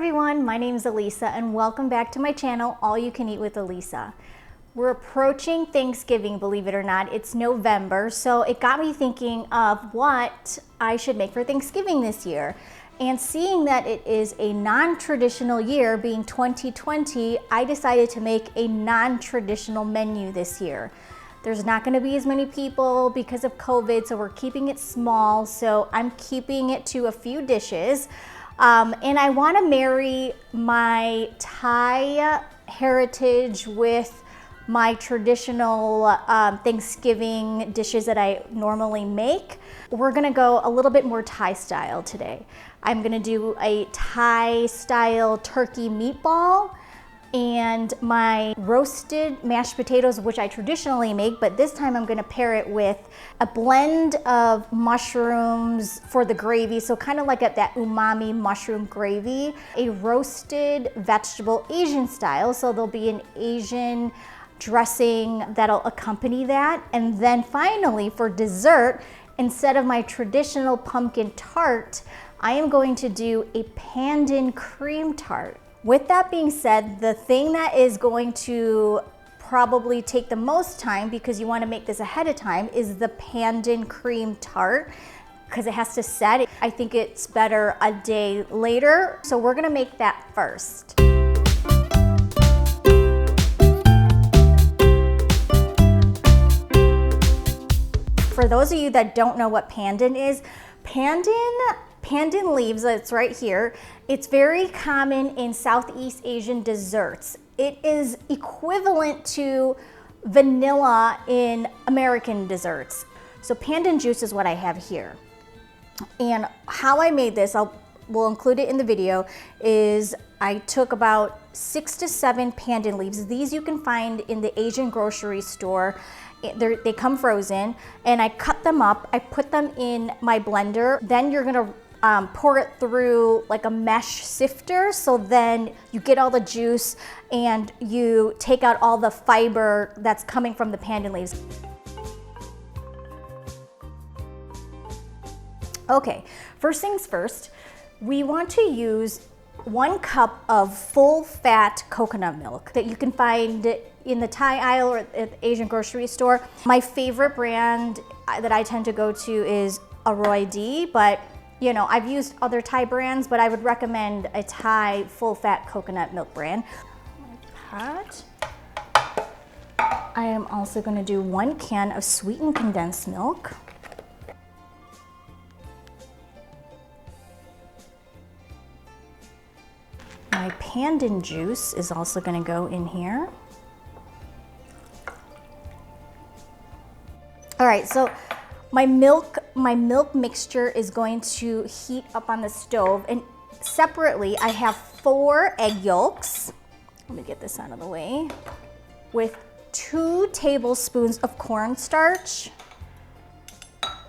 everyone, my name is Elisa and welcome back to my channel, All You Can Eat with Elisa. We're approaching Thanksgiving, believe it or not. It's November, so it got me thinking of what I should make for Thanksgiving this year. And seeing that it is a non-traditional year, being 2020, I decided to make a non-traditional menu this year. There's not gonna be as many people because of COVID, so we're keeping it small. So I'm keeping it to a few dishes. And I wanna marry my Thai heritage with my traditional Thanksgiving dishes that I normally make. We're gonna go a little bit more Thai style today. I'm gonna do a Thai style turkey meatball and my roasted mashed potatoes, which I traditionally make, but this time I'm gonna pair it with a blend of mushrooms for the gravy, so kind of like that umami mushroom gravy, a roasted vegetable Asian style, so there'll be an Asian dressing that'll accompany that. And then finally for dessert, instead of my traditional pumpkin tart, I am going to do a pandan cream tart. With that being said, the thing that is going to probably take the most time, because you want to make this ahead of time, is the pandan cream tart, because it has to set. I think it's better a day later, so we're gonna make that first. For those of you that don't know what pandan is, pandan leaves, it's right here. It's very common in Southeast Asian desserts. It is equivalent to vanilla in American desserts. So pandan juice is what I have here. And how I made this, we'll include it in the video, is I took about 6 to 7 pandan leaves. These you can find in the Asian grocery store. They come frozen, and I cut them up. I put them in my blender. Then you're gonna pour it through like a mesh sifter, so then you get all the juice and you take out all the fiber that's coming from the pandan leaves. Okay, first things first, we want to use 1 cup of full fat coconut milk that you can find in the Thai aisle or at the Asian grocery store. My favorite brand that I tend to go to is Aroy D, but you know, I've used other Thai brands, but I would recommend a Thai full fat coconut milk brand. Pot. I am also going to do 1 can of sweetened condensed milk. My pandan juice is also going to go in here. All right, so my milk mixture is going to heat up on the stove, and separately I have 4 egg yolks. Let me get this out of the way. With 2 tablespoons of cornstarch.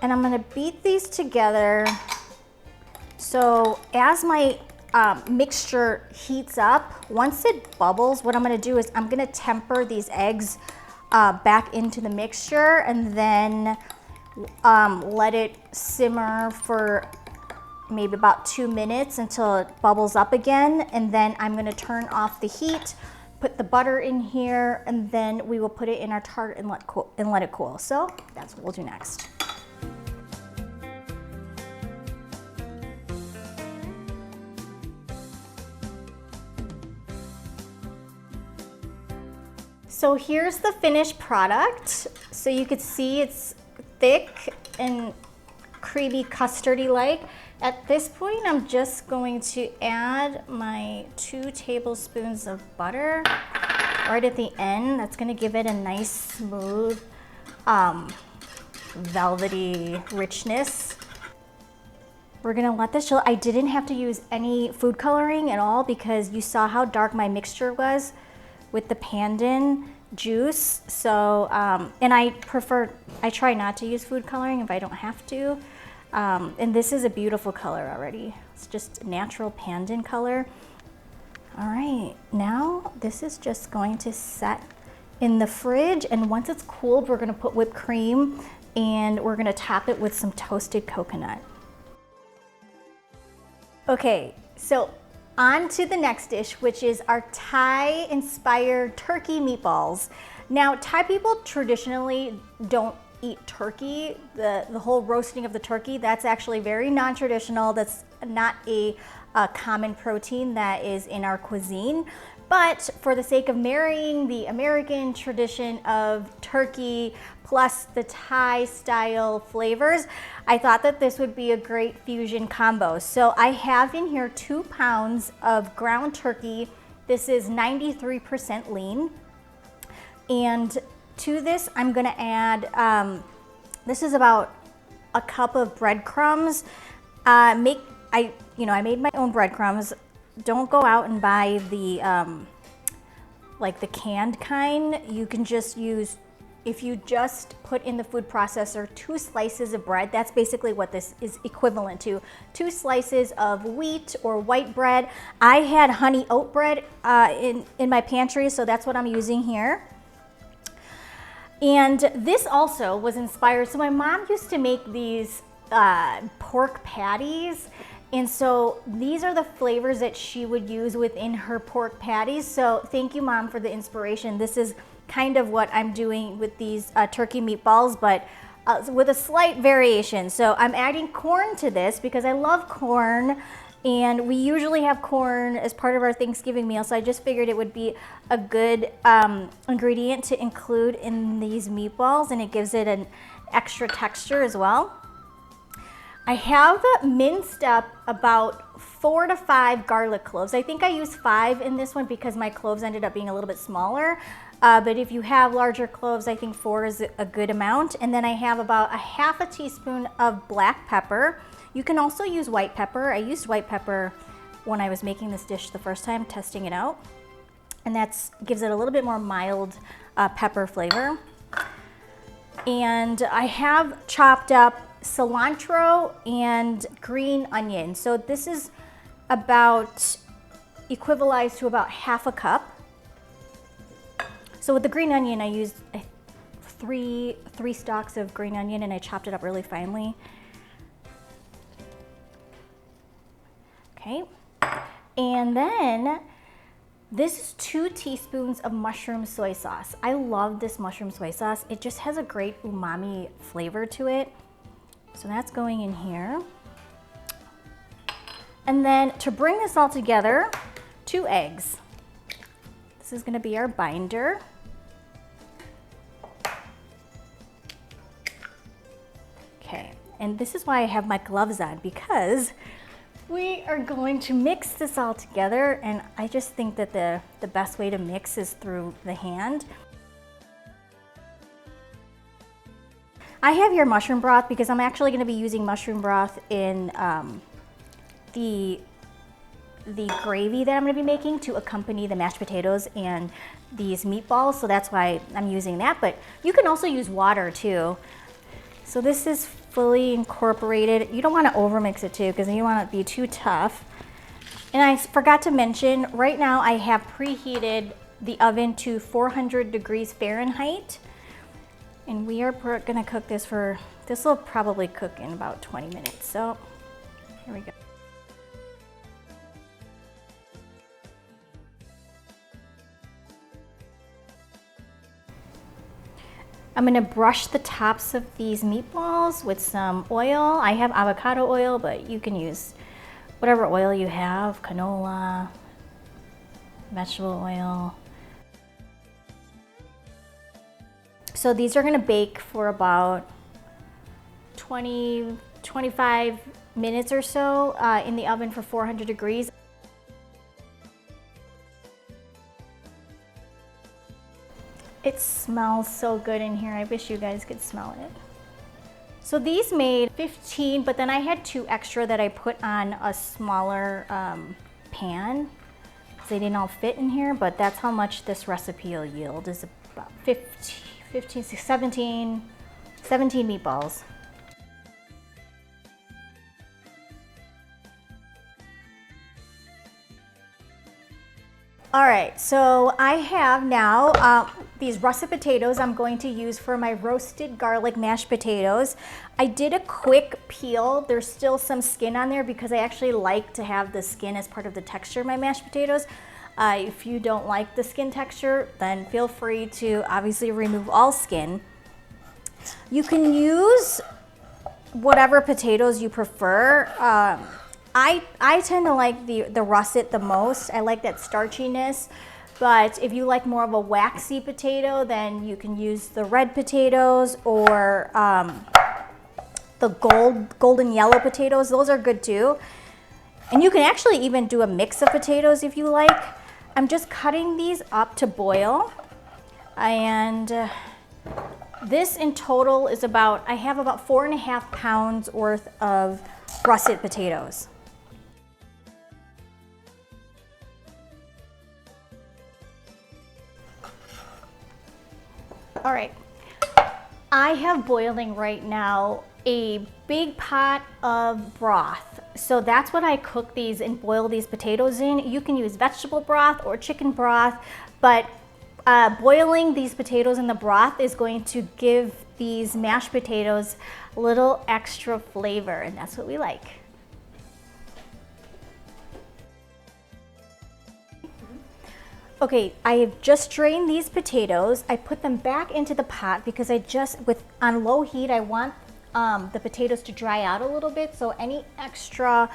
And I'm gonna beat these together. So as my mixture heats up, once it bubbles, what I'm gonna do is I'm gonna temper these eggs back into the mixture, and then let it simmer for maybe about 2 minutes until it bubbles up again. And then I'm gonna turn off the heat, put the butter in here, and then we will put it in our tart and let it cool. So that's what we'll do next. So here's the finished product. So you could see it's thick and creamy, custardy like. At this point, I'm just going to add my 2 tablespoons of butter right at the end. That's gonna give it a nice, smooth, velvety richness. We're gonna let this chill. I didn't have to use any food coloring at all because you saw how dark my mixture was with the pandan juice. So, and I try not to use food coloring if I don't have to. And this is a beautiful color already. It's just natural pandan color. All right, now this is just going to set in the fridge, and once it's cooled, we're gonna put whipped cream and we're gonna top it with some toasted coconut. Okay, so On to the next dish, which is our Thai-inspired turkey meatballs. Now, Thai people traditionally don't eat turkey, the whole roasting of the turkey. That's actually very non-traditional. That's not a common protein that is in our cuisine. But for the sake of marrying the American tradition of turkey plus the Thai style flavors, I thought that this would be a great fusion combo. So I have in here 2 pounds of ground turkey. This is 93% lean. And to this, I'm gonna add, this is about a cup of breadcrumbs. I made my own breadcrumbs. Don't go out and buy the like the canned kind. You can just use, if you just put in the food processor 2 slices of bread, that's basically what this is equivalent to. 2 slices of wheat or white bread. I had honey oat bread in my pantry, so that's what I'm using here. And this also was inspired, so my mom used to make these pork patties. And so these are the flavors that she would use within her pork patties. So thank you, Mom, for the inspiration. This is kind of what I'm doing with these turkey meatballs, but with a slight variation. So I'm adding corn to this because I love corn, and we usually have corn as part of our Thanksgiving meal. So I just figured it would be a good ingredient to include in these meatballs, and it gives it an extra texture as well. I have minced up about 4 to 5 garlic cloves. I think I used 5 in this one because my cloves ended up being a little bit smaller. But if you have larger cloves, I think 4 is a good amount. And then I have about a half a teaspoon of black pepper. You can also use white pepper. I used white pepper when I was making this dish the first time, testing it out. And that gives it a little bit more mild pepper flavor. And I have chopped up cilantro and green onion. So this is about equivalized to about half a cup. So with the green onion, I used three stalks of green onion, and I chopped it up really finely. Okay, and then this is 2 teaspoons of mushroom soy sauce. I love this mushroom soy sauce. It just has a great umami flavor to it. So that's going in here. And then to bring this all together, 2 eggs. This is gonna be our binder. Okay, and this is why I have my gloves on, because we are going to mix this all together, and I just think that the best way to mix is through the hand. I have here mushroom broth because I'm actually going to be using mushroom broth in the gravy that I'm going to be making to accompany the mashed potatoes and these meatballs, so that's why I'm using that. But you can also use water too. So this is fully incorporated. You don't want to overmix it too, because you don't want it to be too tough. And I forgot to mention, right now I have preheated the oven to 400 degrees Fahrenheit. And we are gonna cook this this will probably cook in about 20 minutes. So here we go. I'm gonna brush the tops of these meatballs with some oil. I have avocado oil, but you can use whatever oil you have, canola, vegetable oil. So these are gonna bake for about 20-25 minutes or so in the oven for 400 degrees. It smells so good in here. I wish you guys could smell it. So these made 15, but then I had 2 extra that I put on a smaller pan because they didn't all fit in here, but that's how much this recipe will yield, is about 17 meatballs. All right, so I have now these russet potatoes I'm going to use for my roasted garlic mashed potatoes. I did a quick peel. There's still some skin on there because I actually like to have the skin as part of the texture of my mashed potatoes. If you don't like the skin texture, then feel free to obviously remove all skin. You can use whatever potatoes you prefer. I tend to like the russet the most. I like that starchiness. But if you like more of a waxy potato, then you can use the red potatoes or the golden yellow potatoes. Those are good too. And you can actually even do a mix of potatoes if you like. I'm just cutting these up to boil. And this in total is I have about 4.5 pounds worth of russet potatoes. All right, I have boiling right now a big pot of broth. So that's what I cook these and boil these potatoes in. You can use vegetable broth or chicken broth, but boiling these potatoes in the broth is going to give these mashed potatoes a little extra flavor, and that's what we like. Okay, I have just drained these potatoes. I put them back into the pot because on low heat, I want the potatoes to dry out a little bit. So any extra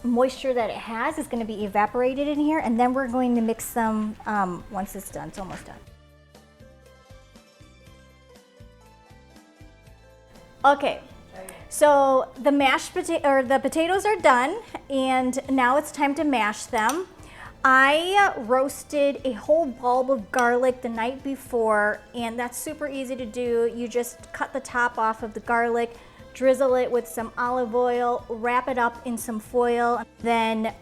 moisture that it has is going to be evaporated in here. And then we're going to mix them once it's done. It's almost done. Okay, so the potatoes are done, and now it's time to mash them. I roasted a whole bulb of garlic the night before, and that's super easy to do. You just cut the top off of the garlic, drizzle it with some olive oil, wrap it up in some foil. Then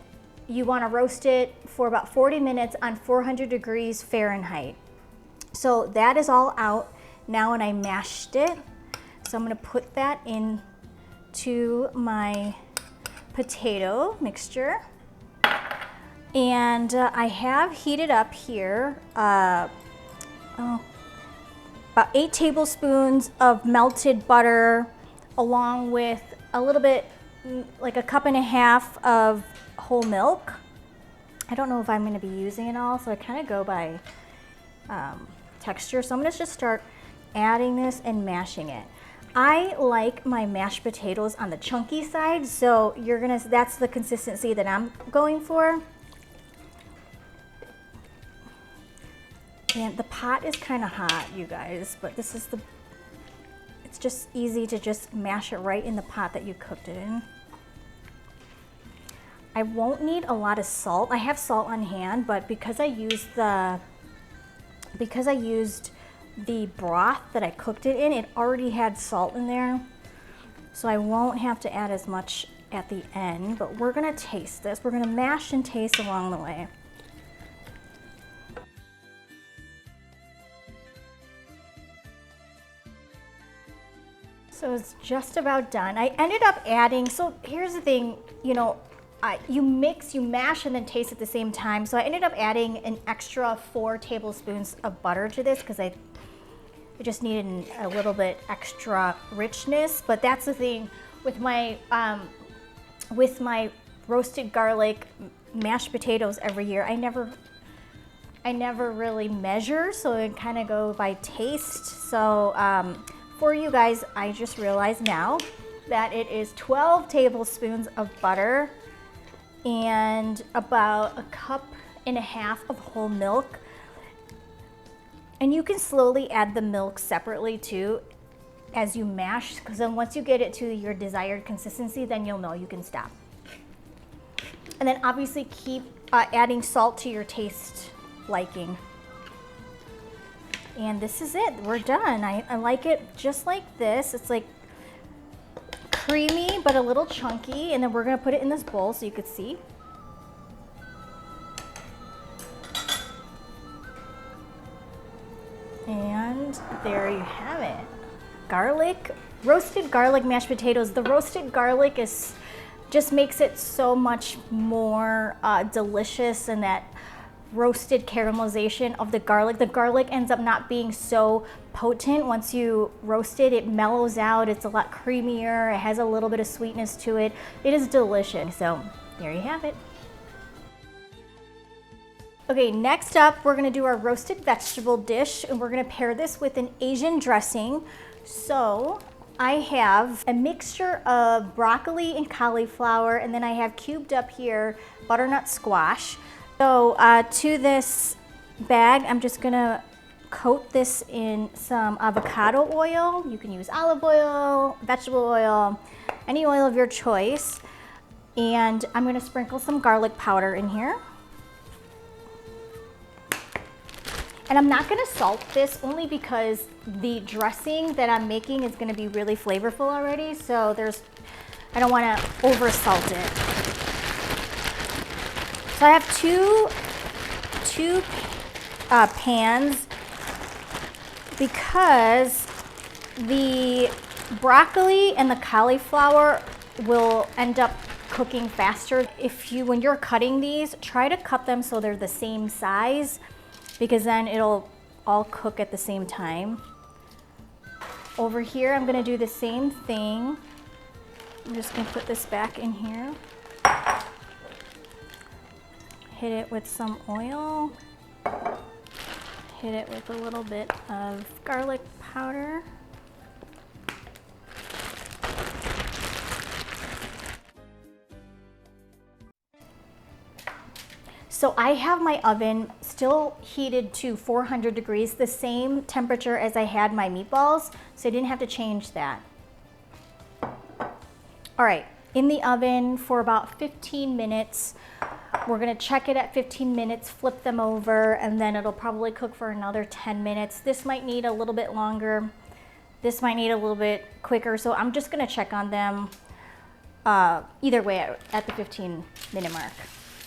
you want to roast it for about 40 minutes on 400 degrees Fahrenheit. So that is all out now, and I mashed it. So I'm going to put that into my potato mixture. And I have heated up here about 8 tablespoons of melted butter, along with a little bit, like a 1.5 cups of whole milk. I don't know if I'm going to be using it all, so I kind of go by texture. So I'm going to just start adding this and mashing it. I like my mashed potatoes on the chunky side, so that's the consistency that I'm going for. And the pot is kind of hot, you guys, but it's just easy to just mash it right in the pot that you cooked it in. I won't need a lot of salt. I have salt on hand, but because I used the broth that I cooked it in, it already had salt in there. So I won't have to add as much at the end, but we're gonna taste this. We're gonna mash and taste along the way. So it's just about done. I ended up adding, so here's the thing, you mash and then taste at the same time. So I ended up adding an extra 4 tablespoons of butter to this because I just needed a little bit extra richness. But that's the thing with my roasted garlic mashed potatoes every year. I never really measure, so I kind of go by taste. So for you guys, I just realized now that it is 12 tablespoons of butter and about 1.5 cups of whole milk. And you can slowly add the milk separately too as you mash, because then once you get it to your desired consistency, then you'll know you can stop. And then obviously keep adding salt to your taste liking. And this is it, we're done. I like it just like this. It's like creamy, but a little chunky. And then we're gonna put it in this bowl so you could see. And there you have it. Roasted garlic mashed potatoes. The roasted garlic just makes it so much more delicious, and that roasted caramelization of the garlic. The garlic ends up not being so potent. Once you roast it, it mellows out. It's a lot creamier. It has a little bit of sweetness to it. It is delicious. So there you have it. Okay, next up, we're gonna do our roasted vegetable dish, and we're gonna pair this with an Asian dressing. So I have a mixture of broccoli and cauliflower, and then I have cubed up here butternut squash. So to this bag, I'm just gonna coat this in some avocado oil. You can use olive oil, vegetable oil, any oil of your choice. And I'm gonna sprinkle some garlic powder in here. And I'm not gonna salt this only because the dressing that I'm making is gonna be really flavorful already. So I don't wanna over salt it. So I have two pans because the broccoli and the cauliflower will end up cooking faster. When you're cutting these, try to cut them so they're the same size, because then it'll all cook at the same time. Over here, I'm gonna do the same thing. I'm just gonna put this back in here. Hit it with some oil. Hit it with a little bit of garlic powder. So I have my oven still heated to 400 degrees, the same temperature as I had my meatballs, so I didn't have to change that. All right, in the oven for about 15 minutes. We're gonna check it at 15 minutes, flip them over, and then it'll probably cook for another 10 minutes. This might need a little bit longer. This might need a little bit quicker, so I'm just gonna check on them either way at the 15-minute mark.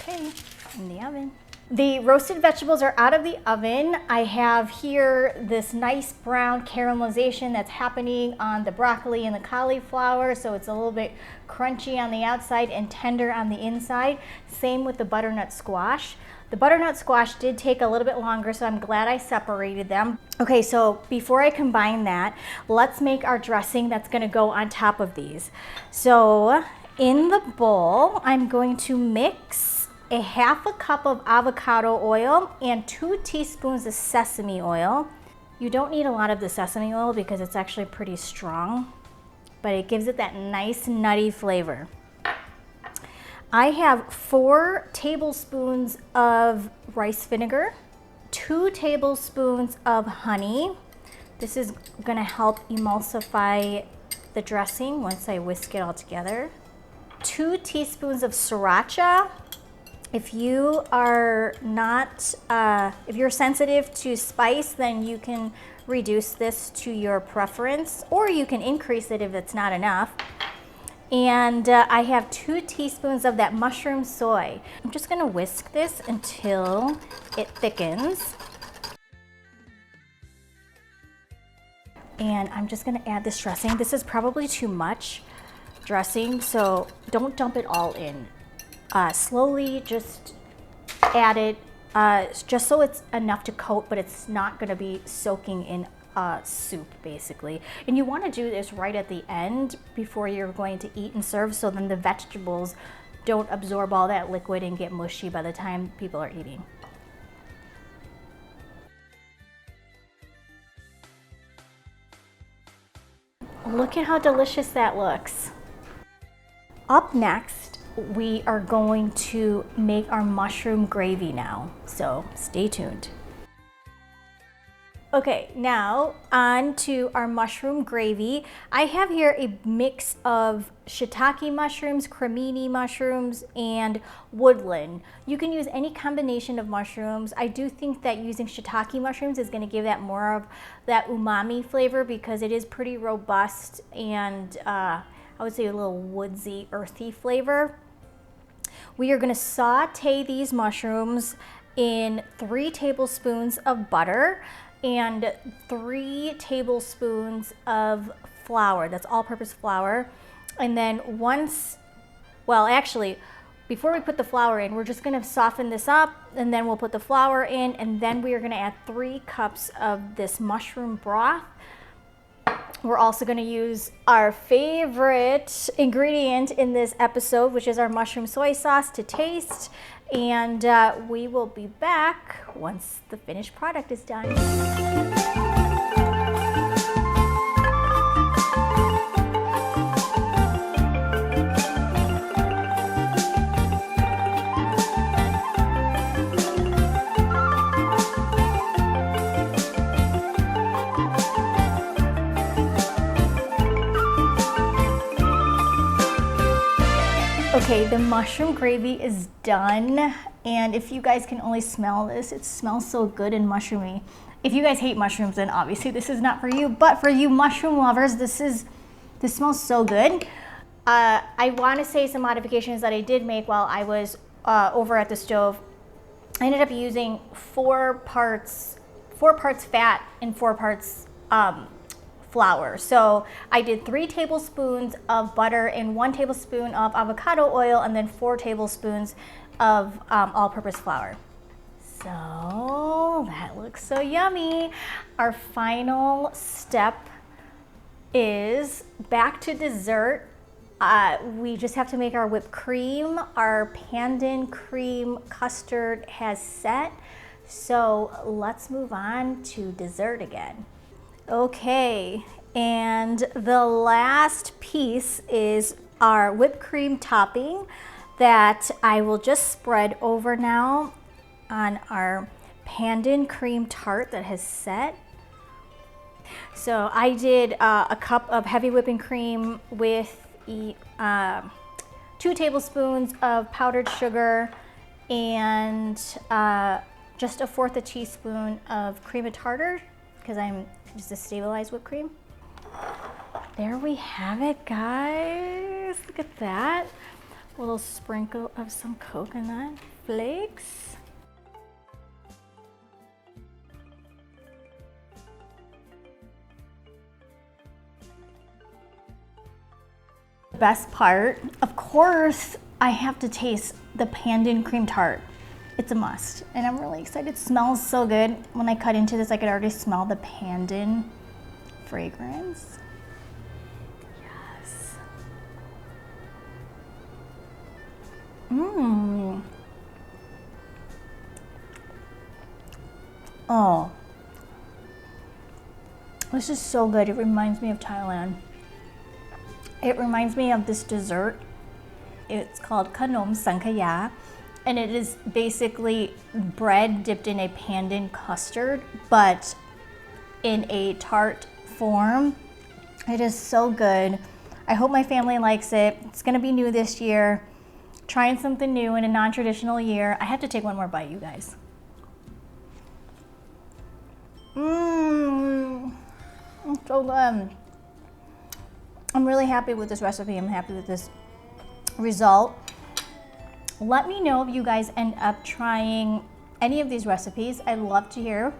Okay, in the oven. The roasted vegetables are out of the oven. I have here this nice brown caramelization that's happening on the broccoli and the cauliflower, so it's a little bit crunchy on the outside and tender on the inside. Same with the butternut squash. The butternut squash did take a little bit longer, so I'm glad I separated them. Okay, so before I combine that, let's make our dressing that's gonna go on top of these. So in the bowl, I'm going to mix a half a cup of avocado oil and 2 teaspoons of sesame oil. You don't need a lot of the sesame oil because it's actually pretty strong, but it gives it that nice nutty flavor. I have 4 tablespoons of rice vinegar, 2 tablespoons of honey. This is gonna help emulsify the dressing once I whisk it all together. 2 teaspoons of sriracha. If you are not, if you're sensitive to spice, then you can reduce this to your preference, or you can increase it if it's not enough. And I have 2 teaspoons of that mushroom soy. I'm just gonna whisk this until it thickens. And I'm just gonna add this dressing. This is probably too much dressing, so don't dump it all in. Slowly just add it, just so it's enough to coat, but it's not gonna be soaking in soup, basically. And you wanna do this right at the end before you're going to eat and serve, so then the vegetables don't absorb all that liquid and get mushy by the time people are eating. Look at how delicious that looks. Up next, we are going to make our mushroom gravy now, so stay tuned. Okay, now on to our mushroom gravy. I have here a mix of shiitake mushrooms, cremini mushrooms, and woodland. You can use any combination of mushrooms. I do think that using shiitake mushrooms is gonna give that more of that umami flavor because it is pretty robust and I would say a little woodsy, earthy flavor. We are gonna saute these mushrooms in 3 tablespoons of butter and 3 tablespoons of flour. That's all-purpose flour. And then before we put the flour in, we're just gonna soften this up, and then we'll put the flour in, and then we are gonna add 3 cups of this mushroom broth. We're also gonna use our favorite ingredient in this episode, which is our mushroom soy sauce to taste. And we will be back once the finished product is done. Okay, the mushroom gravy is done, and if you guys can only smell this, it smells so good and mushroomy. If you guys hate mushrooms, then obviously this is not for you, but for you mushroom lovers, this smells so good. I want to say some modifications that I did make while I was over at the stove. I ended up using 4 parts fat and 4 parts flour. So I did 3 tablespoons of butter and 1 tablespoon of avocado oil, and then 4 tablespoons of all-purpose flour. So that looks so yummy. Our final step is back to dessert. We just have to make our whipped cream. Our pandan cream custard has set. So let's move on to dessert again. Okay, and the last piece is our whipped cream topping that I will just spread over now on our pandan cream tart that has set. So I did a cup of heavy whipping cream with 2 tablespoons of powdered sugar and just 1/4 teaspoon of cream of tartar, because I'm just a stabilized whipped cream. There we have it, guys. Look at that. A little sprinkle of some coconut flakes. The best part, of course, I have to taste the pandan cream tart. It's a must, and I'm really excited. It smells so good. When I cut into this, I could already smell the pandan fragrance. Yes. Mmm. Oh. This is so good. It reminds me of Thailand. It reminds me of this dessert. It's called Khanom Sankaya. And it is basically bread dipped in a pandan custard, but in a tart form. It is so good. I hope my family likes it. It's gonna be new this year. Trying something new in a non-traditional year. I have to take one more bite, you guys. Mmm, it's so good. I'm really happy with this recipe. I'm happy with this result. Let me know if you guys end up trying any of these recipes. I'd love to hear.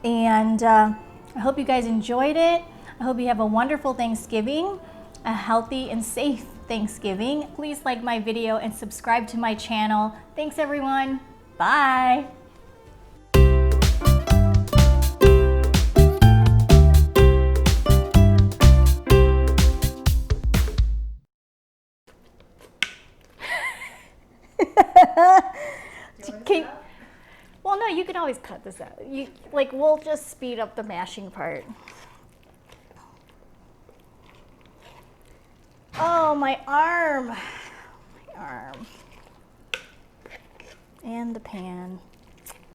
And I hope you guys enjoyed it. I hope you have a wonderful Thanksgiving, a healthy and safe Thanksgiving. Please like my video and subscribe to my channel. Thanks everyone. Bye. Well, no, you can always cut this out. We'll just speed up the mashing part. Oh, my arm. My arm. And the pan.